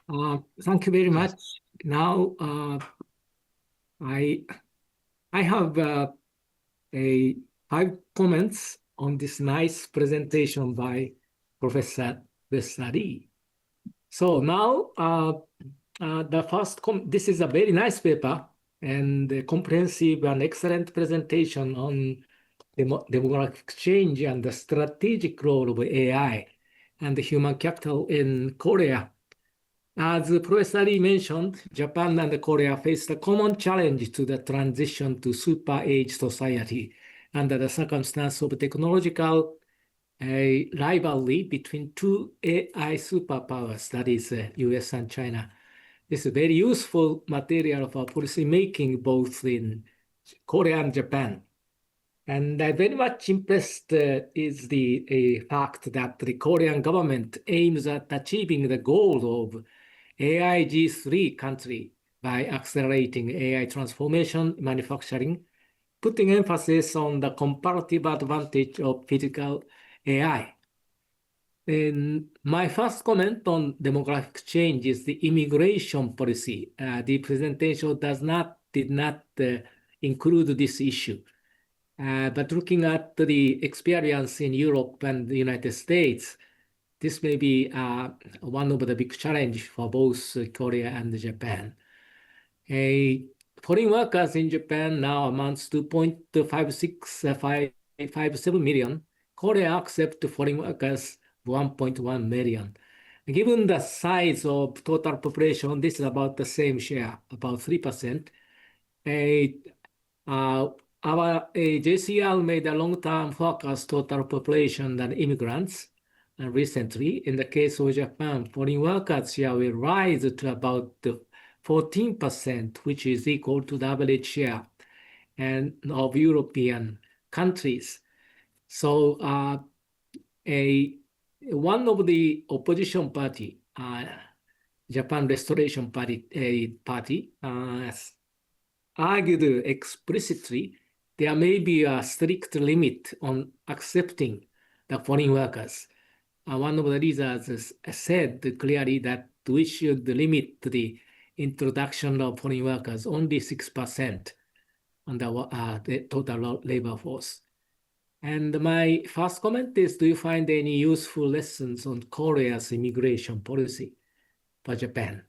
Thank you very Yes. much. Now, I I have a 5 comments on this nice presentation by Professor Lee. So now, this is a very nice paper and a comprehensive and excellent presentation on demographic change and the strategic role of AI and the human capital in Korea. As Professor Lee mentioned, Japan and Korea faced a common challenge to the transition to super age society under the circumstance of technological rivalry between two AI superpowers, that is, US and China. This is very useful material for policy making both in Korea and Japan. And I'm very much impressed is the fact that the Korean government aims at achieving the goal of AIG3 country by accelerating AI transformation manufacturing, putting emphasis on the comparative advantage of physical AI. And my first comment on demographic change is the immigration policy. The presentation did not include this issue. But looking at the experience in Europe and the United States, this may be one of the big challenges for both Korea and Japan. Foreign workers in Japan now amounts to 0.5657 million. Korea accepts foreign workers 1.1 million. Given the size of total population, this is about the same share, about 3%. Our JCR made a long-term focus total population than immigrants. And recently, in the case of Japan, foreign workers share will rise to about 14%, which is equal to the average share of European countries. So one of the opposition party, Japan Restoration Party, argued explicitly there may be a strict limit on accepting the foreign workers. One of the leaders said clearly that we should limit the introduction of foreign workers only 6% on the total labor force. And my first comment is, do you find any useful lessons on Korea's immigration policy for Japan?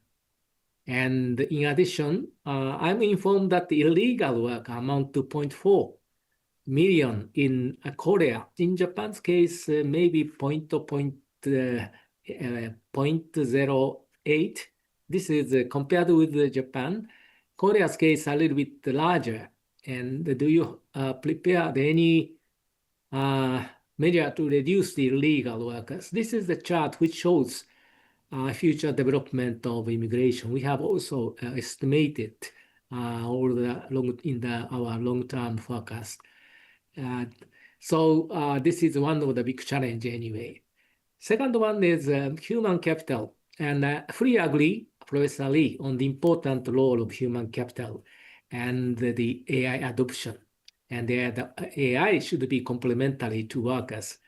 And in addition, I'm informed that the illegal work amount to 0.4 million in Korea. In Japan's case, maybe 0.08. This is compared with Japan. Korea's case a little bit larger. And do you prepare any measure to reduce the illegal workers? This is the chart which shows future development of immigration. We have also estimated all the our long-term forecast. So this is one of the big challenge anyway. Second one is human capital, and I fully agree, Professor Lee, on the important role of human capital and the AI adoption. And the AI should be complementary to workers,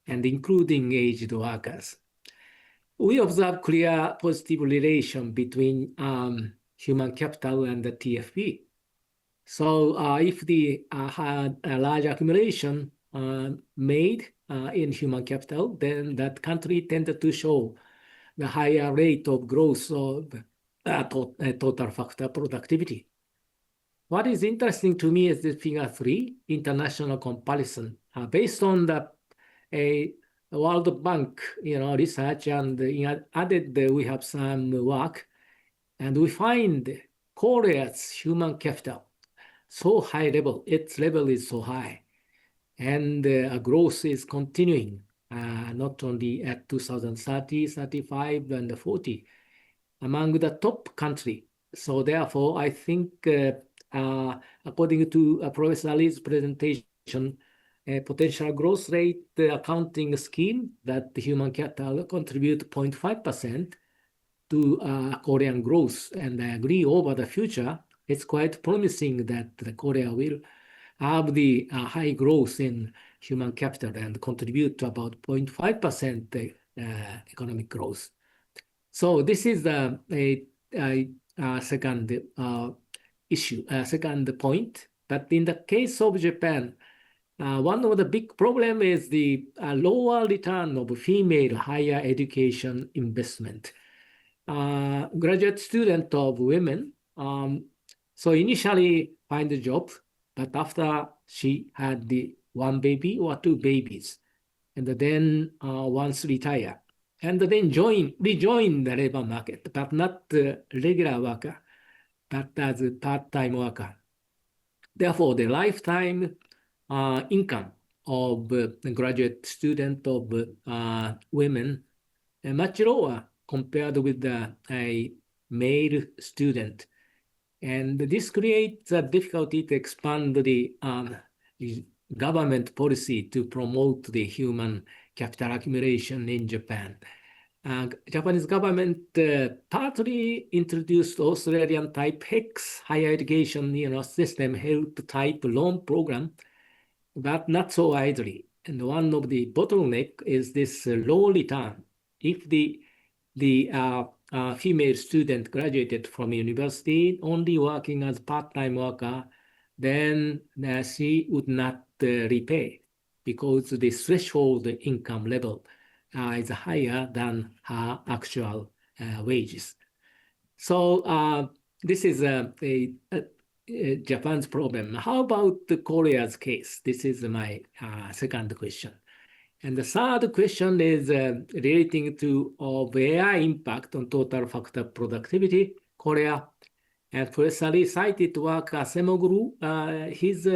and including aged workers. We observe clear positive relation between human capital and the TFP. So if the had a large accumulation made in human capital, then that country tended to show the higher rate of growth of total factor productivity. What is interesting to me is the figure 3, international comparison. Based on the World Bank, research, and added we have some work, and we find Korea's human capital so high level. Its level is so high, and growth is continuing, not only at 2030, 35, and 40, among the top country. So therefore, I think, according to Professor Lee's presentation, a potential growth rate accounting scheme that the human capital contribute 0.5% to Korean growth. And I agree over the future, it's quite promising that Korea will have the high growth in human capital and contribute to about 0.5% economic growth. So this is a second issue, second point. But in the case of Japan, one of the big problem is the lower return of female higher education investment. Graduate student of women, so initially find a job, but after she had the one baby or two babies, and then once retire, and then rejoin the labor market, but not regular worker, but as a part-time worker. Therefore, the lifetime income of the graduate student of women much lower compared with a male student. And this creates a difficulty to expand the government policy to promote the human capital accumulation in Japan. Japanese government partly introduced Australian type HEX higher education system help type loan program, but not so widely. And one of the bottleneck is this low return. If the female student graduated from university only working as part-time worker, then she would not repay because the threshold income level is higher than her actual wages. So this is Japan's problem. How about Korea's case? This is my second question. And the third question is relating to AI impact on total factor productivity. Korea and Professor Lee cited work Asemoglu. His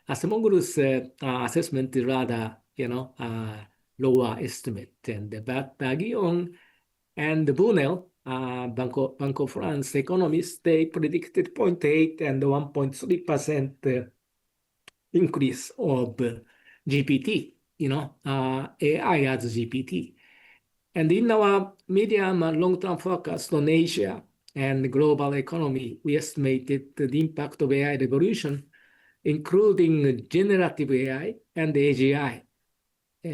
Asemoglu's assessment is rather, lower estimate. But Guillaume and Brunel, Bank of France economists, they predicted 0.8 and 1.3% increase of GPT. AI as GPT. And in our medium and long-term focus on Asia and global economy, we estimated the impact of AI revolution, including generative AI and AGI,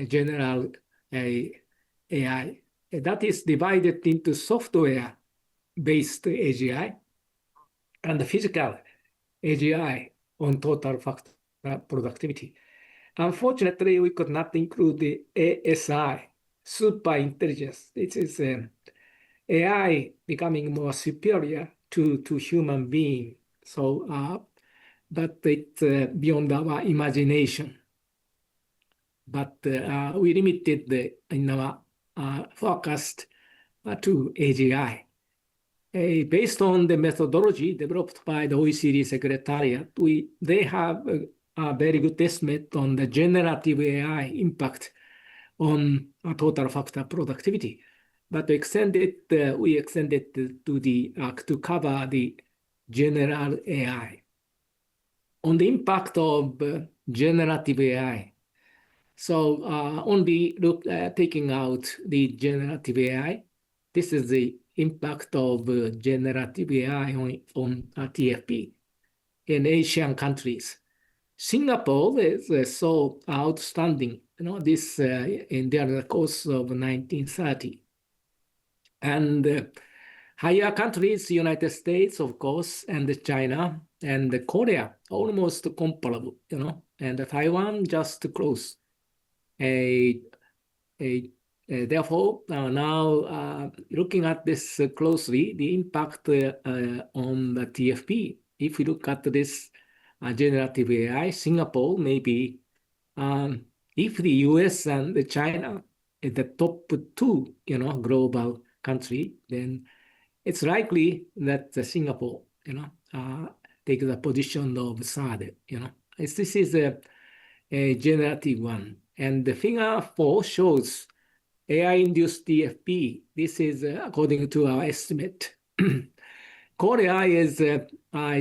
general AI. That is divided into software-based AGI and physical AGI on total factor productivity. Unfortunately, we could not include the ASI, super intelligence. It is AI becoming more superior to human being. So, but it's beyond our imagination. But we limited in our forecast to AGI. Based on the methodology developed by the OECD Secretariat, they have a very good estimate on the generative AI impact on total factor productivity. But we extended to cover the general AI. On the impact of generative AI, so only taking out the generative AI, this is the impact of generative AI on TFP in Asian countries. Singapore is so outstanding, this in the course of 1930. And higher countries, United States, of course, and China and Korea, almost comparable, and Taiwan just close. Therefore, now looking at this closely, the impact on the TFP, if we look at this generative AI, Singapore maybe, if the US and China is the top two, global country, then it's likely that Singapore, take the position of third, This is a generative one. And the figure 4 shows AI-induced TFP. This is according to our estimate. Korea is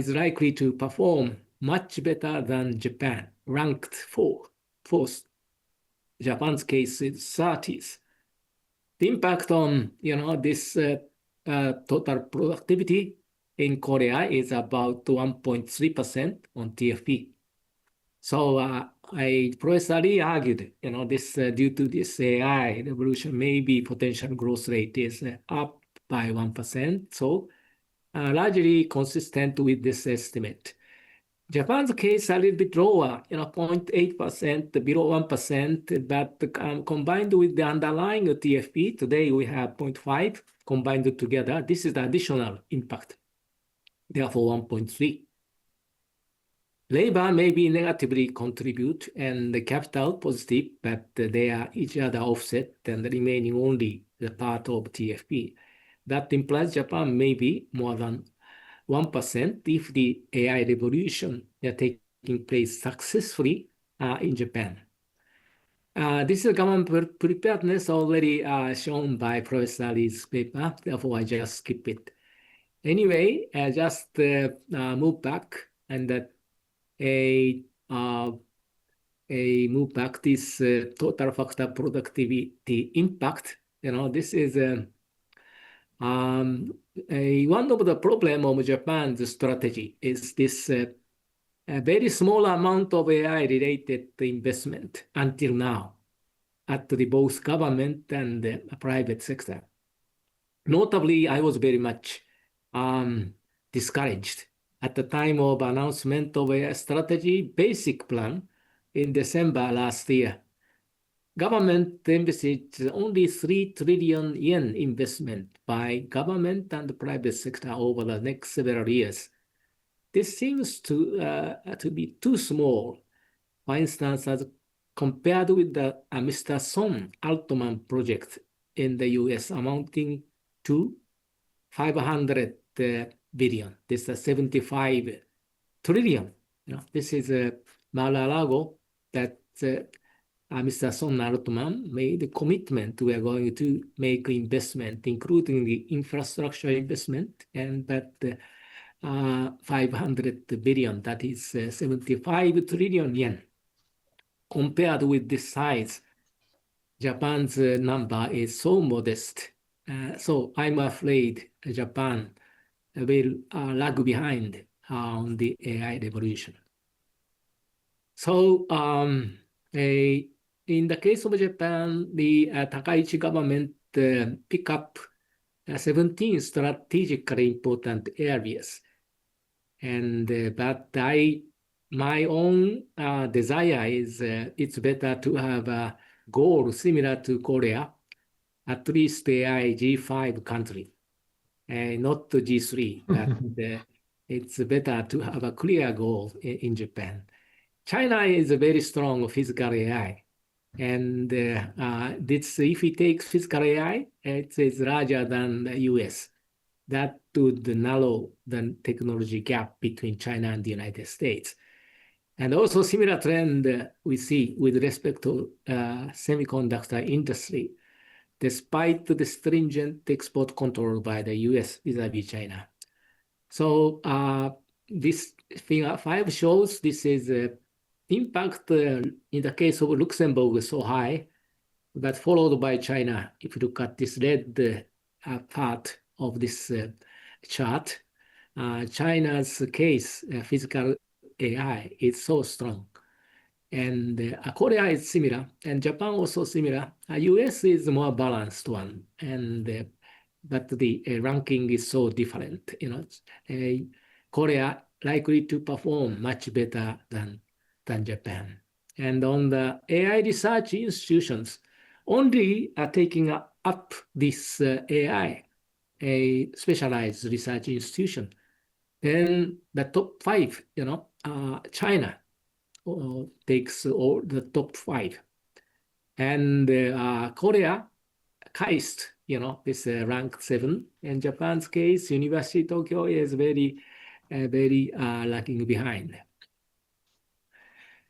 likely to perform much better than Japan, ranked fourth. Japan's case is 30th. The impact on this total productivity in Korea is about 1.3% on TFP. So Professor Lee argued, this due to this AI revolution, maybe potential growth rate is up by 1%. So largely consistent with this estimate. Japan's case a little bit lower, 0.8% below 1%, but combined with the underlying TFP, today we have 0.5 combined together. This is the additional impact, therefore 1.3. Labor maybe negatively contribute and the capital positive, but they are each other offset and remaining only the part of TFP. That implies Japan may be more than 1% if the AI revolution is taking place successfully in Japan. This is government preparedness already shown by Professor Lee's paper, therefore I just skip it. Anyway, just move back and move back this total factor productivity impact. This is one of the problem of Japan's strategy is this a very small amount of AI-related investment until now at the both government and the private sector. Notably, I was very much discouraged at the time of announcement of a strategy basic plan in December last year. Government envisaged only 3 trillion yen investment by government and private sector over the next several years. This seems to be too small. For instance, as compared with the Mr. Son Altman project in the US amounting to 500 billion. This is 75 trillion. This is Mar-a-Lago that Mr. Son Altman made a commitment we are going to make investment, including the infrastructure investment, and that 500 billion, that is 75 trillion yen. Compared with this size, Japan's number is so modest. So I'm afraid Japan will lag behind on the AI revolution. So in the case of Japan, the Takaichi government pick up 17 strategically important areas. But my own desire is it's better to have a goal similar to Korea, at least AI G5 country, not the G3, but it's better to have a clear goal in Japan. China is a very strong physical AI. And if it takes physical AI, it is larger than the US. That would narrow the technology gap between China and the United States. And also similar trend we see with respect to semiconductor industry, despite the stringent export control by the US vis-a-vis China. So this figure 5 shows this is impact in the case of Luxembourg is so high, but followed by China. If you look at this red part of this chart, China's case, physical AI, is so strong. And Korea is similar, and Japan also similar. US is more balanced one, and but the ranking is so different. Korea likely to perform much better than Japan. And on the AI research institutions, only are taking up this AI, a specialized research institution. Then the top 5, China takes all the top 5. And Korea, KAIST, is ranked 7. In Japan's case, University of Tokyo is very lagging behind.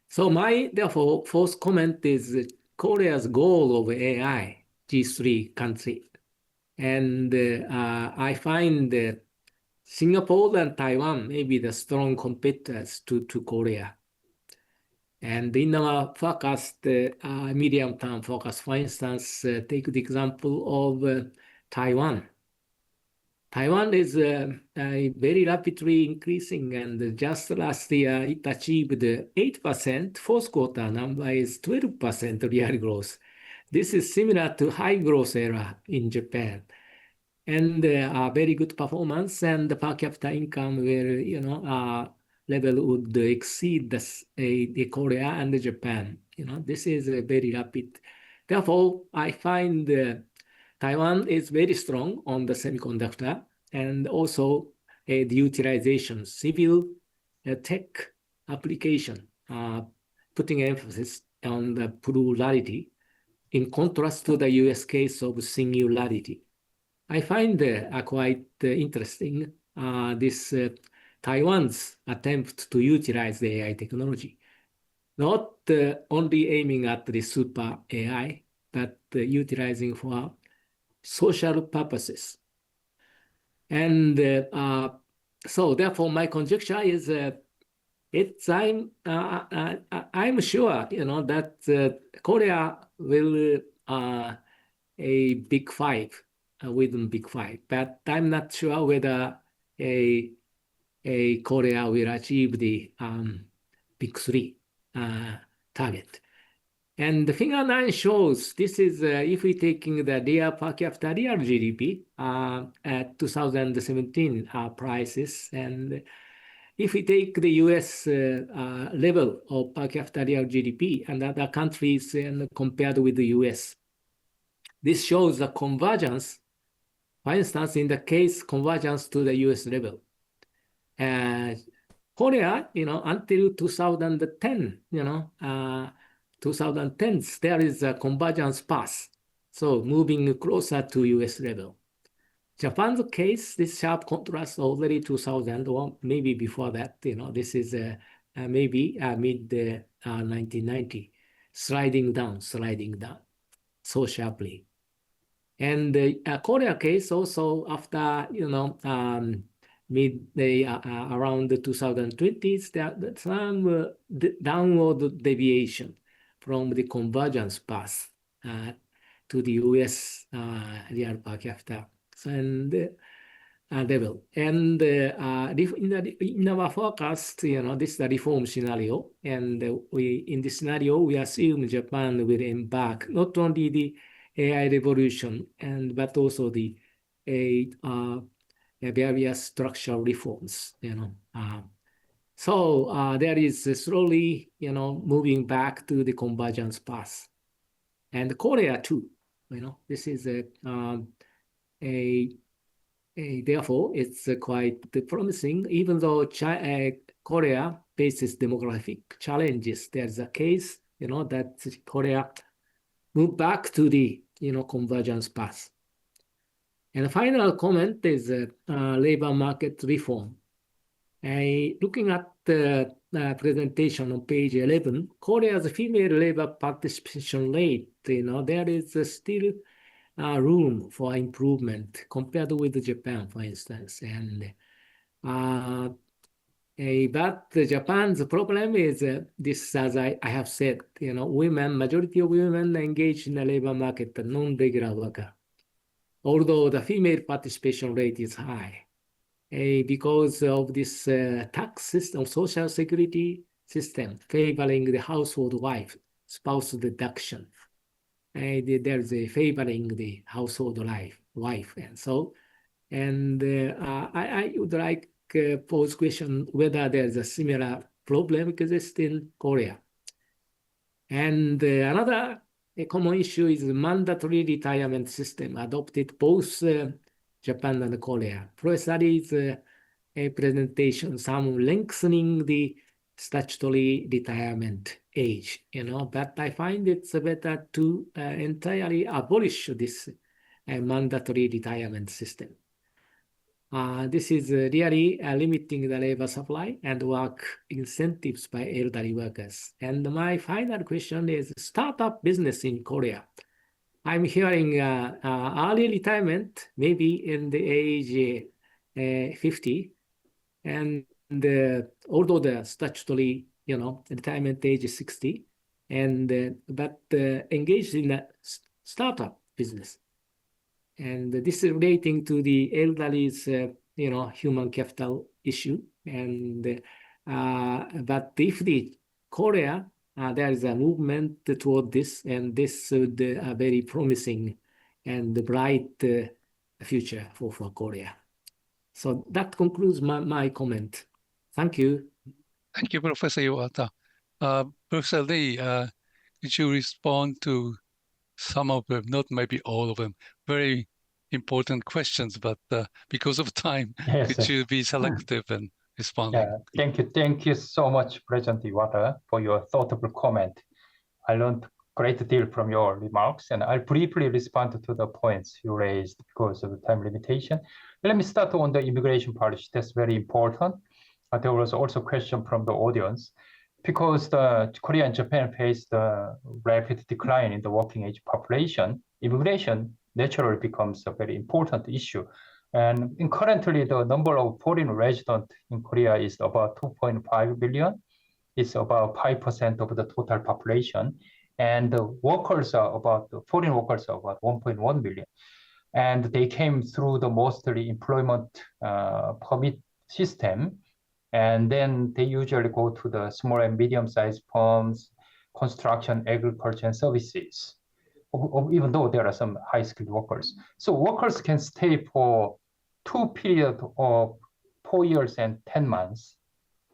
So my, therefore, fourth comment is Korea's goal of AI, G3 country. And I find Singapore and Taiwan may be the strong competitors to Korea. And in our forecast, medium-term forecast, for instance, take the example of Taiwan. Taiwan is very rapidly increasing, and just last year it achieved 8%. Fourth quarter number is 12% real growth. This is similar to high growth era in Japan. and very good performance, and the per capita income will, level would exceed the Korea and Japan. This is a very rapid. Therefore, I find Taiwan is very strong on the semiconductor and also the utilization, civil tech application, putting emphasis on the plurality in contrast to the US case of singularity. I find quite interesting this Taiwan's attempt to utilize the AI technology, not only aiming at the super AI, but utilizing for social purposes. And so therefore, my conjecture is I'm sure, that Korea will a big five within big five, but I'm not sure whether a Korea will achieve the big three target. And the figure 9 shows this is if we taking the real per capita real GDP at 2017 prices, and if we take the US level of per capita real GDP and other countries and compared with the US, this shows the convergence. For instance, in the case convergence to the US level. Korea, until 2010, 2010s, there is a convergence path. So moving closer to US level. Japan's case, this sharp contrast already 2000 or maybe before that, this is maybe mid 1990, sliding down so sharply. And the Korea case also after, mid around the 2020s, there some downward deviation from the convergence path to the US real per capita and level. And in our forecast, this is the reform scenario, and in this scenario we assume Japan will embark not only the AI revolution but also the various structural reforms. So there is slowly, moving back to the convergence path, and Korea too. This is therefore it's quite promising. Even though Korea faces demographic challenges, there's a case, that Korea move back to the convergence path. And the final comment is labor market reform. Looking at the presentation on page 11, Korea's female labor participation rate, there is still room for improvement compared with Japan, for instance. And but Japan's problem is this, as I have said, majority of women engaged in the labor market are non-regular worker, although the female participation rate is high. Because of this tax system, social security system favoring the household wife, spouse deduction. There's a favoring the household wife, and so. And I would like pose question whether there's a similar problem exists in Korea. And another common issue is mandatory retirement system adopted both Japan and Korea. Professor Lee's a presentation, some lengthening the statutory retirement age, but I find it's better to entirely abolish this mandatory retirement system. This is really limiting the labor supply and work incentives by elderly workers. And my final question is startup business in Korea. I'm hearing early retirement, maybe in the age 50, and although the statutory, retirement age is 60, but engaged in a startup business. And this is relating to the elderly's, human capital issue. And but if the Korea, there is a movement toward this, and this would very promising and bright future for Korea. So that concludes my comment. Thank you. Thank you, Professor Iwata. Professor Lee, could you respond to some of them, not maybe all of them, very important questions, but because of time, Yes. could you be selective in responding? Yeah, thank you so much, President Iwata, for your thoughtful comment. I learned a great deal from your remarks, and I'll briefly respond to the points you raised because of the time limitation. Let me start on the immigration policy. That's very important. There was also a question from the audience. Because Korea and Japan faced a rapid decline in the working age population, immigration naturally becomes a very important issue. And currently, the number of foreign residents in Korea is about 2.5 billion. It's about 5% of the total population. And the foreign workers are about 1.1 billion. And they came through the mostly employment permit system. And then they usually go to the small and medium-sized firms, construction, agriculture, and services, even though there are some high-skilled workers. So workers can stay for 2 periods of 4 years and 10 months,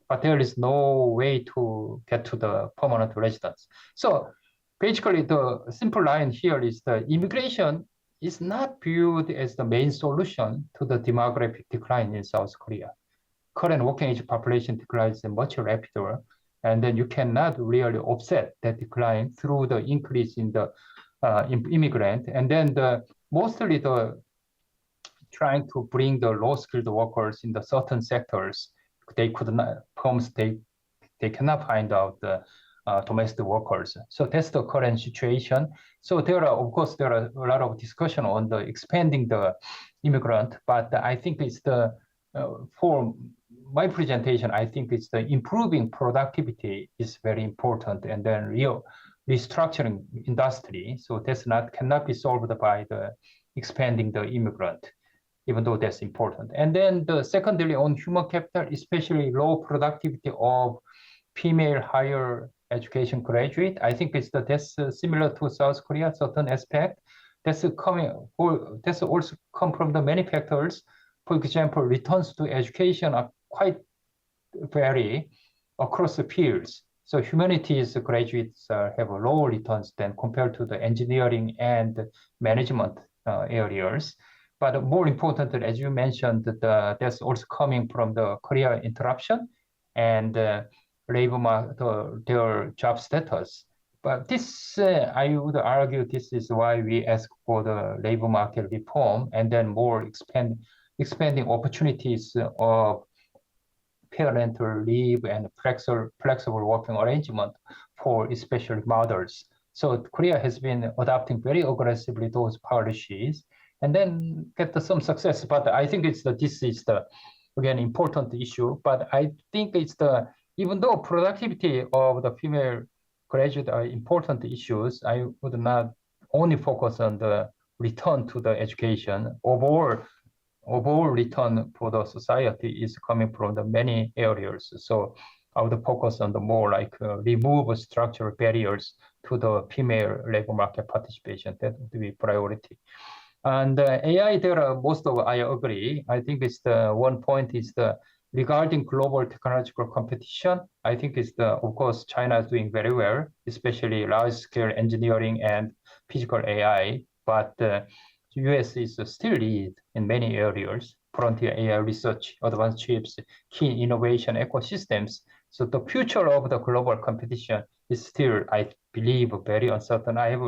but there is no way to get to the permanent residence. So basically, the simple line here is the immigration is not viewed as the main solution to the demographic decline in South Korea. Current working age population declines much rapider, and then you cannot really offset that decline through the increase in the immigrant, and then mostly the trying to bring the low-skilled workers in the certain sectors. They could not firms they cannot find out the domestic workers. So that's the current situation. So there are, of course, there are a lot of discussion on the expanding the immigrant, but I think it's for my presentation, I think it's the improving productivity is very important, and then restructuring industry. So that's cannot be solved by the expanding the immigrant, even though that's important. And then the secondly on human capital, especially low productivity of female higher education graduate. I think that's similar to South Korea, certain aspect. That's also come from the many factors. For example, returns to education are quite vary across the fields. So humanities graduates have lower returns than compared to the engineering and management areas. But more importantly, as you mentioned, that's also coming from the career interruption and labor market, their job status. But this, I would argue, this is why we ask for the labor market reform and then more expanding opportunities of parental leave and flexible working arrangement for especially mothers. So Korea has been adopting very aggressively those policies and then get some success. But I think this is again important issue. But I think even though productivity of the female graduate are important issues, I would not only focus on the return to the education. Overall return for the society is coming from the many areas. So I would focus on the more like remove structural barriers to the female labor market participation. That would be priority. And AI, most of I agree. I think one point is regarding global technological competition. I think of course, China is doing very well, especially large-scale engineering and physical AI. But the US is still lead in many areas, frontier AI research, advanced chips, key innovation ecosystems. So the future of the global competition is still, I believe, very uncertain. I have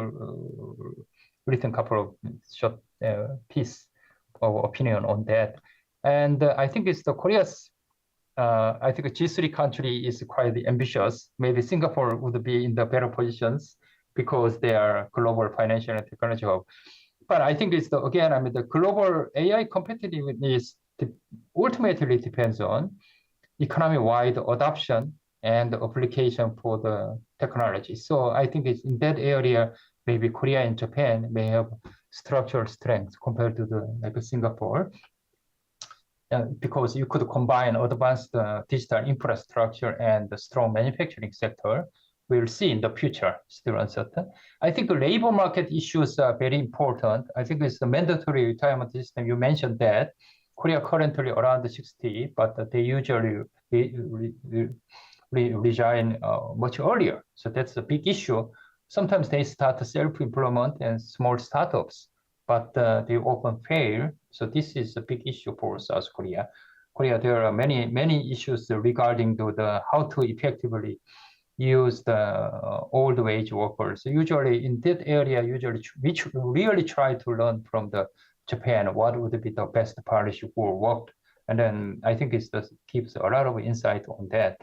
written a couple of short piece of opinion on that. And I think Korea's, I think G3 country is quite ambitious. Maybe Singapore would be in the better positions because they are global financial and technology hub. But I think the global AI competitiveness ultimately depends on economy-wide adoption and application for the technology. So I think it's in that area, maybe Korea and Japan may have structural strengths compared to like Singapore, because you could combine advanced digital infrastructure and the strong manufacturing sector. we'll see in the future, still uncertain. I think the labor market issues are very important. I think it's the mandatory retirement system. You mentioned that Korea currently around 60, but they usually resign much earlier. So that's a big issue. Sometimes they start self-employment and small startups, but they often fail. So this is a big issue for South Korea. There are many issues regarding the how to effectively use the old wage workers. Usually in that area, we really try to learn from the Japan what would be the best policy for work. And then I think it gives a lot of insight on that.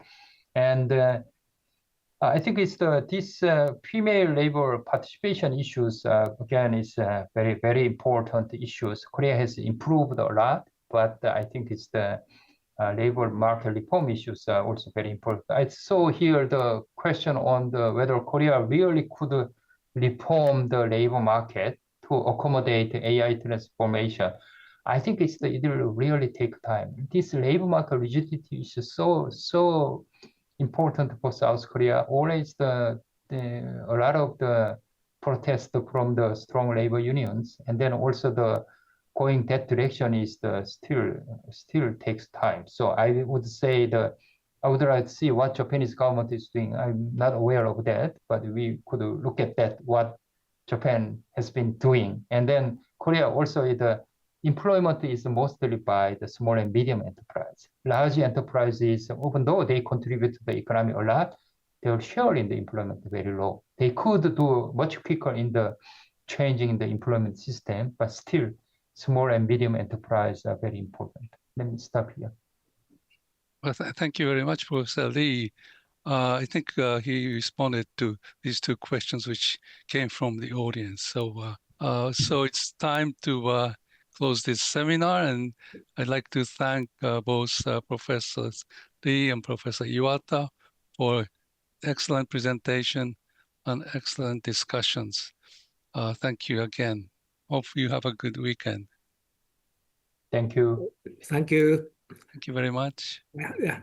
And I think it's this female labor participation issues, again, is very, very important issues. Korea has improved a lot, but I think it's the labor market reform issues are also very important. I saw here the question on whether Korea really could reform the labor market to accommodate AI transformation. I think it will really take time. This labor market rigidity is so important for South Korea. Always a lot of the protest from the strong labor unions, and then also the going that direction is still takes time. So I would say I would like to see what Japanese government is doing. I'm not aware of that, but we could look at that, what Japan has been doing. And then Korea also, the employment is mostly by the small and medium enterprise. Large enterprises, even though they contribute to the economy a lot, their share in the employment is very low. They could do much quicker in the changing the employment system, but still small and medium enterprise are very important. Let me stop here. Well, thank you very much, Professor Lee. I think he responded to these two questions which came from the audience. So, so it's time to close this seminar, and I'd like to thank both Professors Lee and Professor Iwata for excellent presentation and excellent discussions. Thank you again. Hope you have a good weekend. Thank you. Thank you. Thank you very much. Yeah.